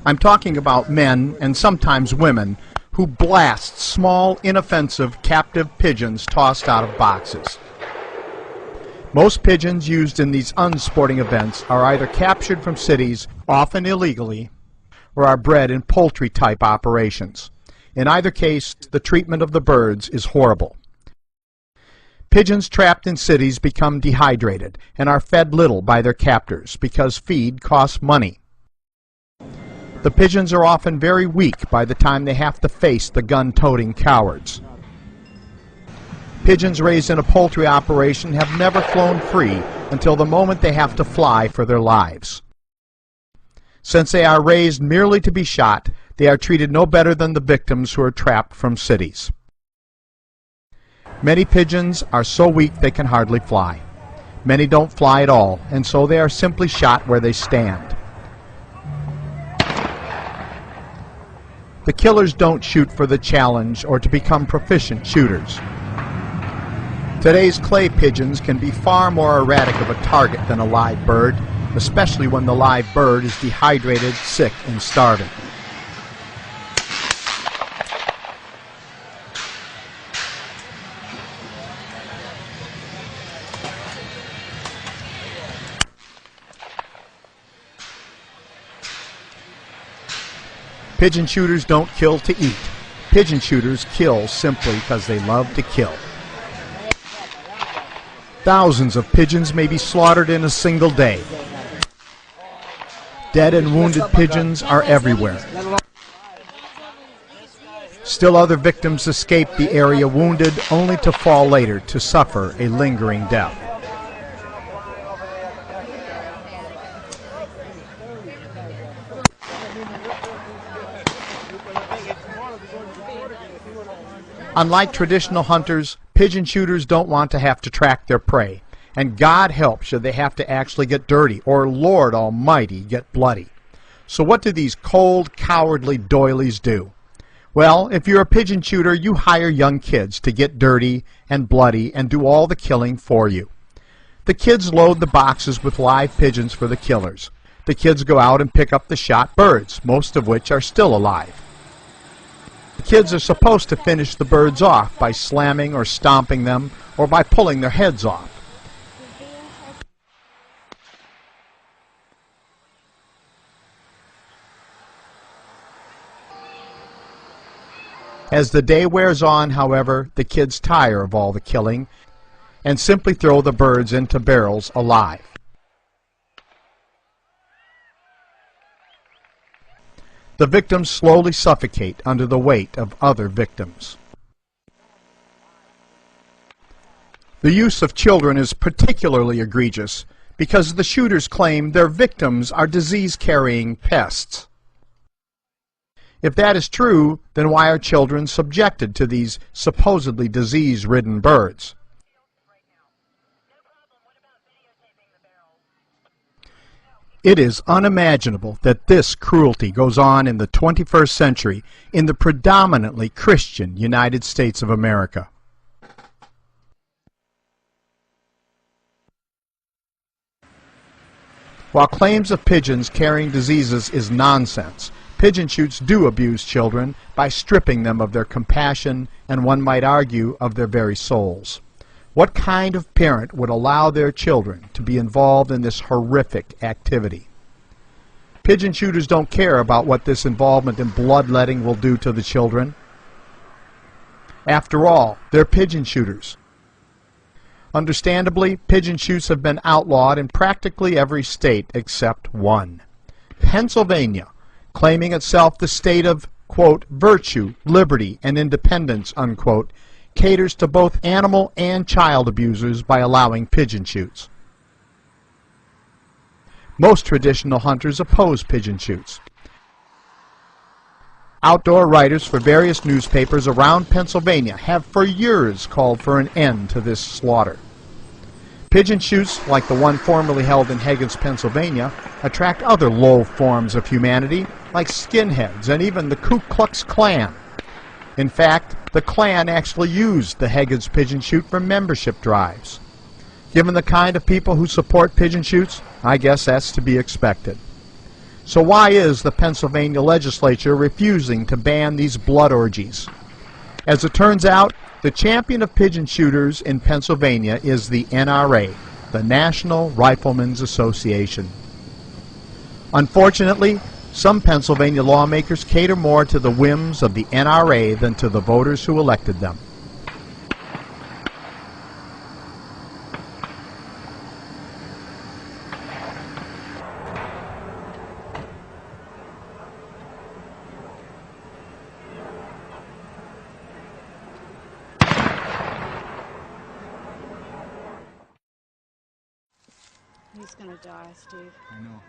I'm talking about men, and sometimes women, who blast small, inoffensive, captive pigeons tossed out of boxes. Most pigeons used in these unsporting events are either captured from cities, often illegally, or are bred in poultry-type operations. In either case, the treatment of the birds is horrible. Pigeons trapped in cities become dehydrated and are fed little by their captors because feed costs money. The pigeons are often very weak by the time they have to face the gun-toting cowards. Pigeons raised in a poultry operation have never flown free until the moment they have to fly for their lives. Since they are raised merely to be shot, they are treated no better than the victims who are trapped from cities. Many pigeons are so weak they can hardly fly. Many don't fly at all, and so they are simply shot where they stand. The killers don't shoot for the challenge or to become proficient shooters. Today's clay pigeons can be far more erratic of a target than a live bird, especially when the live bird is dehydrated, sick, and starving. Pigeon shooters don't kill to eat. Pigeon shooters kill simply because they love to kill. Thousands of pigeons may be slaughtered in a single day. Dead and wounded pigeons are everywhere. Still other victims escape the area wounded only to fall later to suffer a lingering death. Unlike traditional hunters, pigeon shooters don't want to have to track their prey, and God help should they have to actually get dirty, or Lord Almighty, get bloody. So what do these cold, cowardly doilies do? Well, if you're a pigeon shooter, you hire young kids to get dirty and bloody and do all the killing for you. The kids load the boxes with live pigeons for the killers. The kids go out and pick up the shot birds, most of which are still alive. The kids are supposed to finish the birds off by slamming or stomping them or by pulling their heads off. As the day wears on, however, the kids tire of all the killing and simply throw the birds into barrels alive. The victims slowly suffocate under the weight of other victims. The use of children is particularly egregious because the shooters claim their victims are disease-carrying pests. If that is true, then why are children subjected to these supposedly disease-ridden birds? It is unimaginable that this cruelty goes on in the 21st century in the predominantly Christian United States of America. While claims of pigeons carrying diseases is nonsense, pigeon shoots do abuse children by stripping them of their compassion and, one might argue, of their very souls. What kind of parent would allow their children to be involved in this horrific activity? Pigeon shooters don't care about what this involvement in bloodletting will do to the children. After all, they're pigeon shooters. Understandably, pigeon shoots have been outlawed in practically every state except one. Pennsylvania, claiming itself the state of, quote, virtue, liberty, and independence, unquote, caters to both animal and child abusers by allowing pigeon shoots. Most traditional hunters oppose pigeon shoots. Outdoor writers for various newspapers around Pennsylvania have for years called for an end to this slaughter. Pigeon shoots, like the one formerly held in Higgins, Pennsylvania, attract other low forms of humanity, like skinheads and even the Ku Klux Klan. In fact, the Klan actually used the Higgins pigeon shoot for membership drives. Given the kind of people who support pigeon shoots, I guess that's to be expected. So why is the Pennsylvania legislature refusing to ban these blood orgies? As it turns out, the champion of pigeon shooters in Pennsylvania is the NRA, the National Riflemen's Association. Unfortunately, some Pennsylvania lawmakers cater more to the whims of the NRA than to the voters who elected them. He's gonna die, Steve. I know.